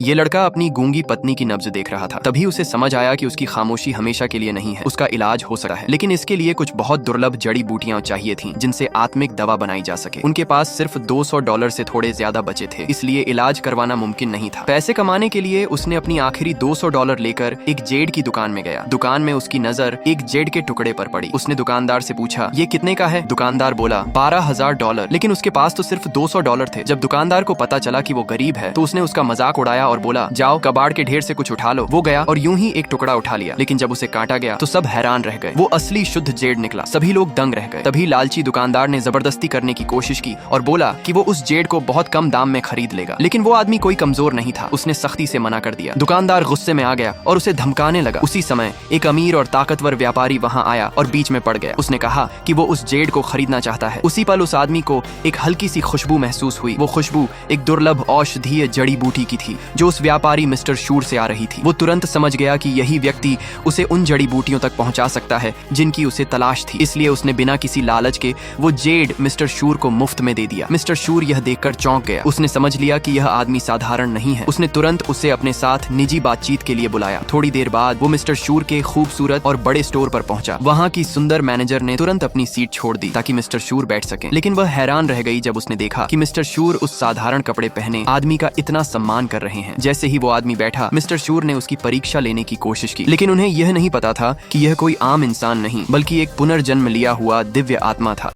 ये लड़का अपनी गूंगी पत्नी की नब्ज देख रहा था। तभी उसे समझ आया कि उसकी खामोशी हमेशा के लिए नहीं है, उसका इलाज हो सकता है। लेकिन इसके लिए कुछ बहुत दुर्लभ जड़ी बूटियां चाहिए थीं, जिनसे आत्मिक दवा बनाई जा सके। उनके पास सिर्फ $200 से थोड़े ज्यादा बचे थे, इसलिए इलाज करवाना मुमकिन नहीं था। पैसे कमाने के लिए उसने अपनी आखिरी $200 लेकर एक जेड की दुकान में गया। दुकान में उसकी नजर एक जेड के टुकड़े पर पड़ी। उसने दुकानदार से पूछा, ये कितने का है? दुकानदार बोला, $12,000। लेकिन उसके पास तो सिर्फ $200 थे। जब दुकानदार को पता चला कि वो गरीब है, तो उसने उसका मजाक उड़ाया और बोला, जाओ कबाड़ के ढेर से कुछ उठा लो। वो गया और यूं ही एक टुकड़ा उठा लिया, लेकिन जब उसे काटा गया तो सब हैरान रह गए। वो असली शुद्ध जेड निकला। सभी लोग दंग रह गए। तभी लालची दुकानदार ने जबरदस्ती करने की कोशिश की और बोला कि वो उस जेड को बहुत कम दाम में खरीद लेगा। लेकिन वो आदमी कोई कमजोर नहीं था, उसने सख्ती से मना कर दिया। दुकानदार गुस्से में आ गया और उसे धमकाने लगा। उसी समय एक अमीर और ताकतवर व्यापारी वहां आया और बीच में पड़ गया। उसने कहा कि वो उस जेड को खरीदना चाहता है। उसी पल उस आदमी को एक हल्की सी खुशबू महसूस हुई। वो खुशबू एक दुर्लभ औषधीय जड़ी बूटी की थी, जो उस व्यापारी मिस्टर शूर से आ रही थी। वो तुरंत समझ गया कि यही व्यक्ति उसे उन जड़ी बूटियों तक पहुंचा सकता है जिनकी उसे तलाश थी। इसलिए उसने बिना किसी लालच के वो जेड मिस्टर शूर को मुफ्त में दे दिया। मिस्टर शूर यह देखकर चौंक गया। उसने समझ लिया कि यह आदमी साधारण नहीं है। उसने तुरंत उसे अपने साथ निजी बातचीत के लिए बुलाया। थोड़ी देर बाद वो मिस्टर शूर के खूबसूरत और बड़े स्टोर पर पहुंचा। वहां की सुंदर मैनेजर ने तुरंत अपनी सीट छोड़ दी ताकि मिस्टर शूर बैठ सके। लेकिन वह हैरान रह गई जब उसने देखा कि मिस्टर शूर उस साधारण कपड़े पहने आदमी का इतना सम्मान कर रहे हैं। जैसे ही वो आदमी बैठा, मिस्टर शूर ने उसकी परीक्षा लेने की कोशिश की। लेकिन उन्हें यह नहीं पता था कि यह कोई आम इंसान नहीं, बल्कि एक पुनर्जन्म लिया हुआ दिव्य आत्मा था।